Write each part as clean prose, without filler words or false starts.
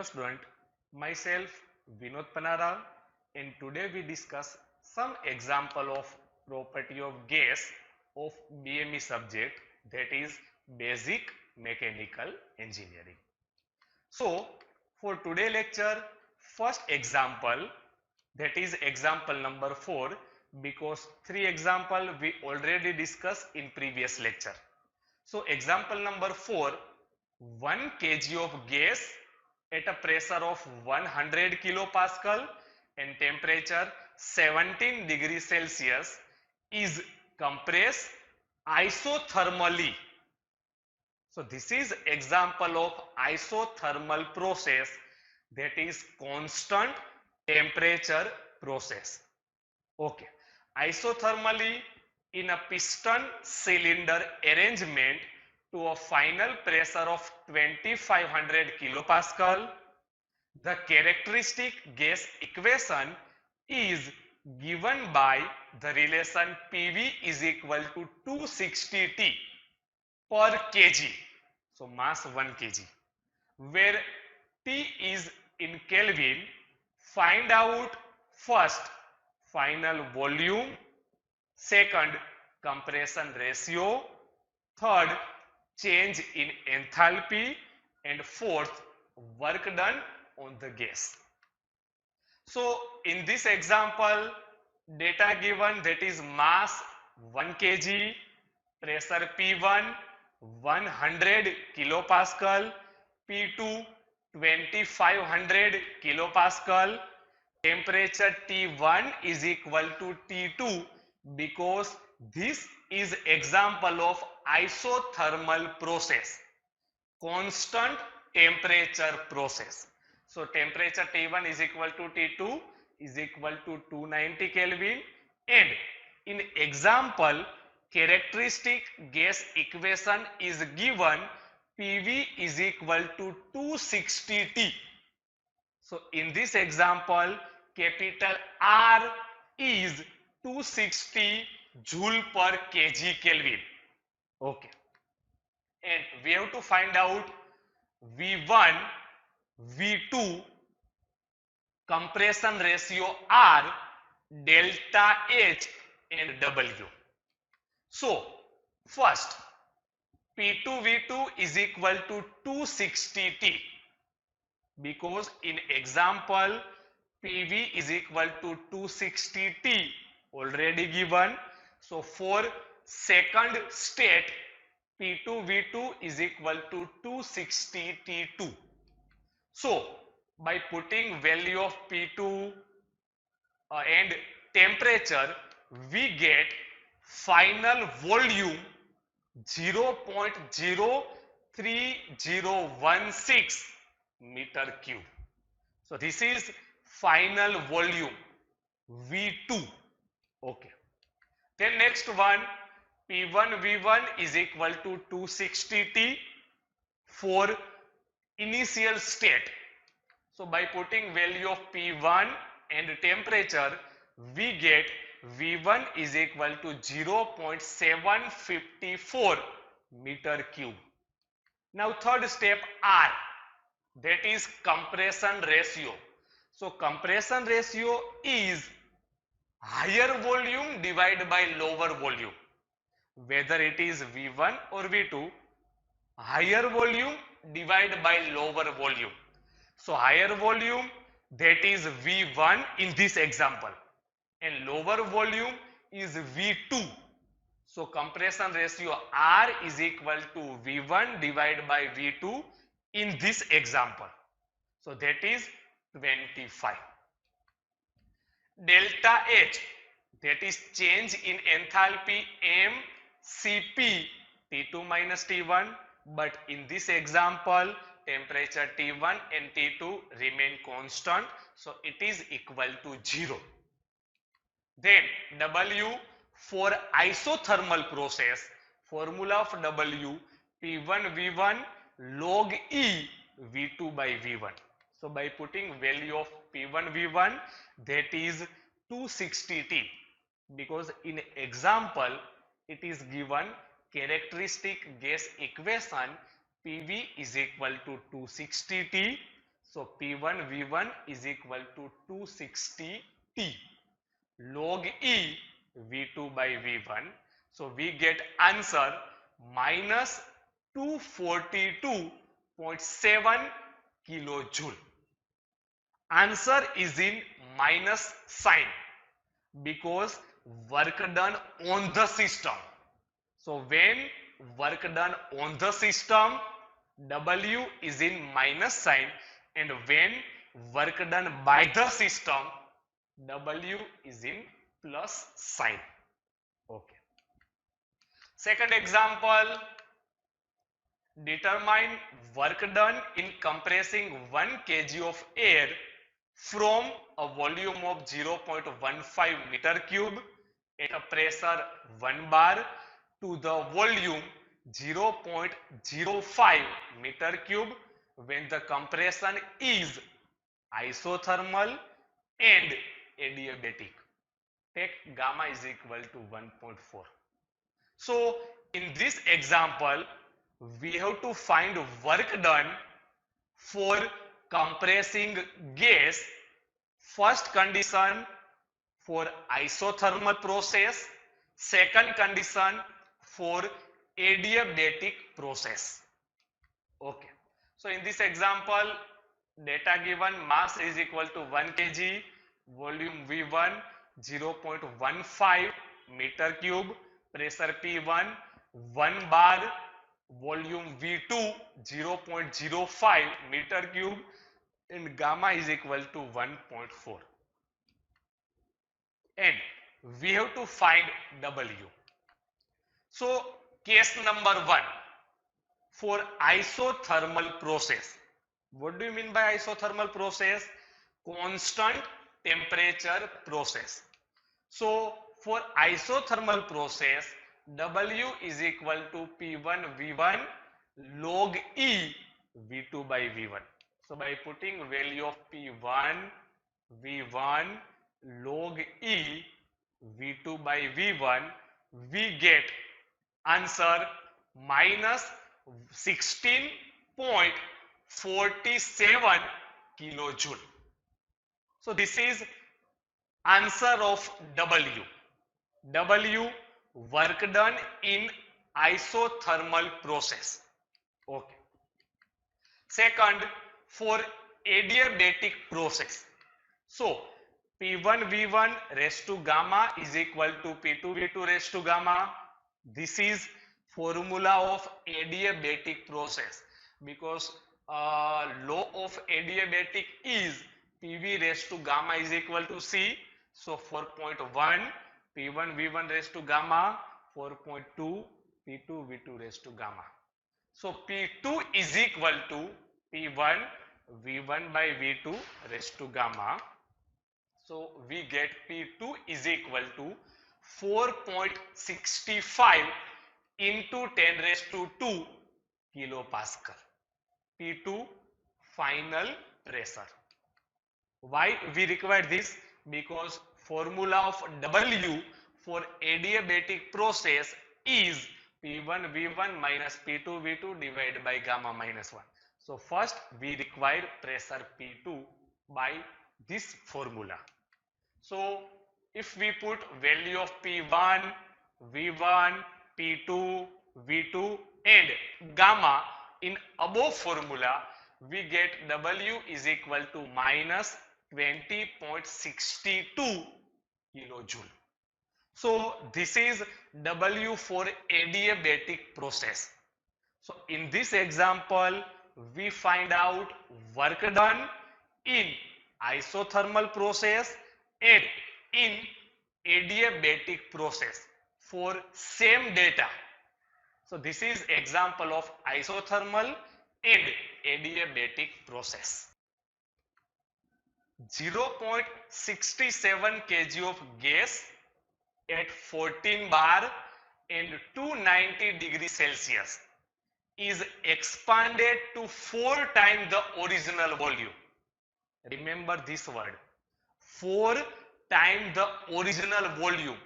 student, myself Vinod Panara, and today we discuss some example of property of gas of BME subject, that is basic mechanical engineering. So for today lecture, first example, that is example number 4, because 3 example we already discussed in previous lecture. So example number 4, 1 kg of gas at a pressure of 100 kilopascal and temperature 17 degrees Celsius is compressed isothermally. So this is example of isothermal process, that is constant temperature process. Okay. Isothermally, in a piston cylinder arrangement to a final pressure of 2500 kilopascal, the characteristic gas equation is given by the relation PV is equal to 260 T per kg. So mass 1 kg, where T is in Kelvin. Find out first final volume, second compression ratio, third change in enthalpy, and fourth work done on the gas. So in this example, data given, that is mass 1 kg, pressure P1 100 kilopascal, P2 2500 kilopascal, temperature T1 is equal to T2, because this is example of isothermal process, constant temperature process. So temperature T1 is equal to T2 is equal to 290 Kelvin, and in example characteristic gas equation is given PV is equal to 260 T. So in this example, capital R is 260 joule per kg Kelvin. Okay. And we have to find out V1, V2, compression ratio R, delta H and W. So first P2 V2 is equal to 260 T, because in example PV is equal to 260 T already given. So for second state P2 V2 is equal to 260 T2. So by putting value of P2 and temperature, we get final volume 0.03016 meter cube. So this is final volume V2. Okay. Then next one, P1 V1 is equal to 260 T for initial state. So by putting value of P1 and temperature, we get V1 is equal to 0.754 meter cube. Now third step R, that is compression ratio. So compression ratio is higher volume divided by lower volume. Whether it is V1 or V2, higher volume divided by lower volume. So higher volume, that is V1 in this example, and lower volume is V2. So compression ratio R is equal to V1 divided by V2 in this example. So that is 25. Delta H, that is change in enthalpy MCP T2 minus T1, but in this example temperature T1 and T2 remain constant, so it is equal to 0. Then W for isothermal process, formula of W P1 V1 log E V2 by V1. So by putting value of P1 V1, that is 260 T, because in example it is given characteristic gas equation PV is equal to 260 T. So P1 V1 is equal to 260 T log E V2 by V1. So we get answer minus 242.7 kilojoule. Answer is in minus sign because work done on the system. So when work done on the system, W is in minus sign, and when work done by the system, W is in plus sign. Okay. Second example, determine work done in compressing 1 kg of air from a volume of 0.15 meter cube at a pressure 1 bar to the volume 0.05 meter cube when the compression is isothermal and adiabatic. Take gamma is equal to 1.4. So in this example, we have to find work done for compressing gas. First condition for isothermal process, second condition for adiabatic process. Okay. So in this example, data given, mass is equal to 1 kg, volume V1 0.15 meter cube, pressure P1 1 bar, volume V2 0.05 meter cube, and gamma is equal to 1.4. And we have to find W. So case number 1, for isothermal process. What do you mean by isothermal process? Constant temperature process. So for isothermal process, W is equal to P1 V1 log E V2 by V1. So by putting value of P1 V1 log E V2 by V1, we get answer minus 16.47 kilojoule. So this is answer of W. W, work done in isothermal process. Okay. Second, for adiabatic process. So P1 V1 raised to gamma is equal to P2 V2 raised to gamma. This is formula of adiabatic process, because law of adiabatic is PV raised to gamma is equal to C. So 4.1 P1 V1 raised to gamma, 4.2 P2 V2 raised to gamma. So P2 is equal to P1 V1 by V2 raised to gamma. So we get P2 is equal to 4.65 into 10 raised to 2 kilopascal. P2 final pressure. Why we require this? Because formula of W for adiabatic process is P1 V1 minus P2 V2 divided by gamma minus 1. So first we require pressure P2 by this formula. So if we put value of P1 V1 P2 V2 and gamma in above formula, we get W is equal to minus 20.62 kilojoule. So this is W for adiabatic process. So in this example, we find out work done in isothermal process and in adiabatic process for same data. So this is example of isothermal and adiabatic process. 0.67 kg of gas at 14 bar and 290 degrees Celsius is expanded to 4 times the original volume. Remember this word, 4 times the original volume.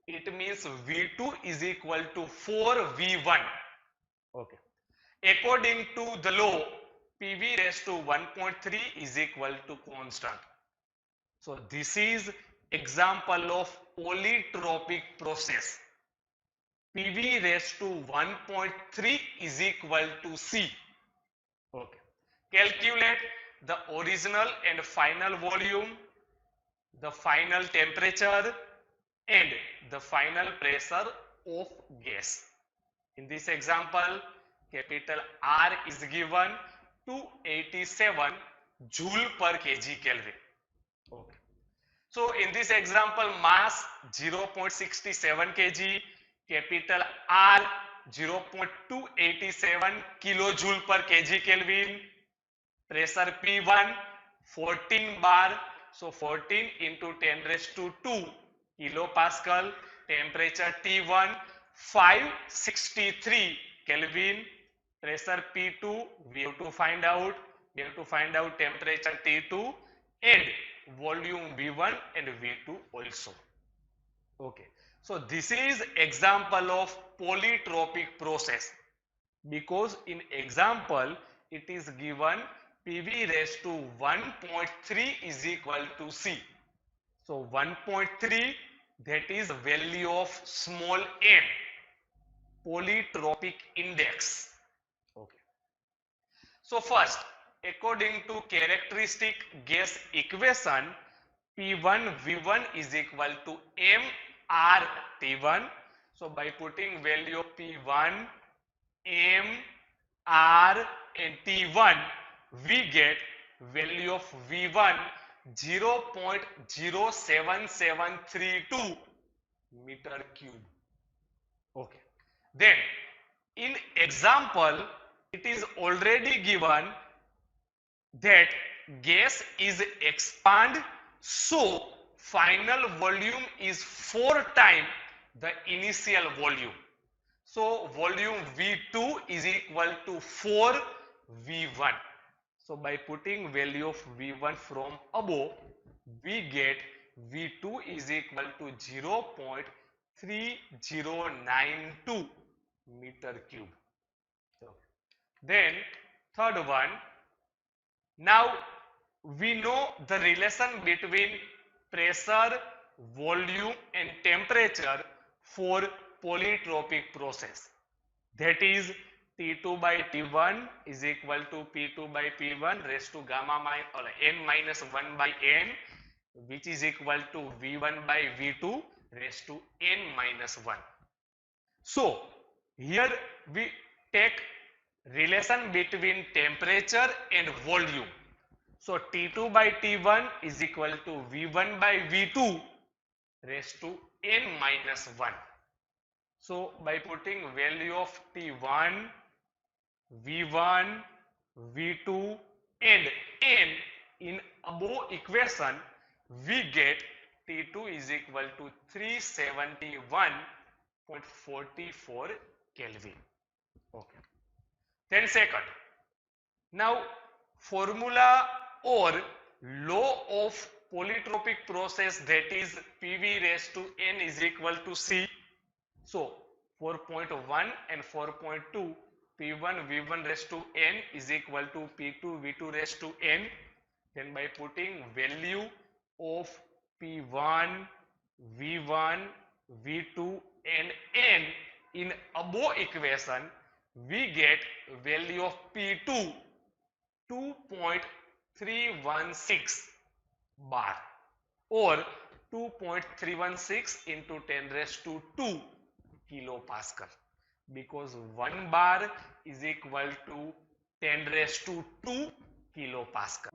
It means V2 is equal to 4 V1. Okay. According to the law, PV raised to 1.3 is equal to constant. So this is example of polytropic process. PV raised to 1.3 is equal to C. Okay. Calculate the original and final volume, the final temperature and the final pressure of gas. In this example, capital R is given 287 joule per kg Kelvin. Okay. So in this example, mass 0.67 kg, capital R 0.287 kilojoule per kg Kelvin, pressure P1 14 bar, so 14 into 10 raised to 2 kilopascal, temperature T1 563 Kelvin, pressure P2 we have to find out temperature T2 and volume V1 and V2 also. Okay, so this is example of polytropic process, because in example it is given PV raised to 1.3 is equal to C. So 1.3, that is value of small n, polytropic index. Okay. So first, according to characteristic gas equation, P1 V1 is equal to M R T1. So by putting value of P1, M, R and T1, we get value of V1 0.07732 meter cube. Okay. Then in example, it is already given that gas is expand, so final volume is 4 times the initial volume. So volume V2 is equal to 4 V1. So by putting value of V1 from above, we get V2 is equal to 0.3092 meter cube. Then third one, now we know the relation between pressure, volume and temperature for polytropic process. That is T2 by T1 is equal to P2 by P1 raised to gamma n minus 1 by n, which is equal to V1 by V2 raised to n minus 1. So here we take relation between temperature and volume. So T2 by T1 is equal to V1 by V2 raised to n minus 1. So by putting value of T1, V1, V2 and n in above equation, we get T2 is equal to 371.44 Kelvin. Okay. Then second, now formula or law of polytropic process, that is PV raised to n is equal to C. So 4.1 and 4.2, P1 V1 raised to n is equal to P2 V2 raised to n. Then by putting value of P1, V1, V2 and n in above equation, we get value of P2 2.316 bar or 2.316 into 10 raised to 2 kilopascal, because 1 bar is equal to 10 raised to 2 kilopascal.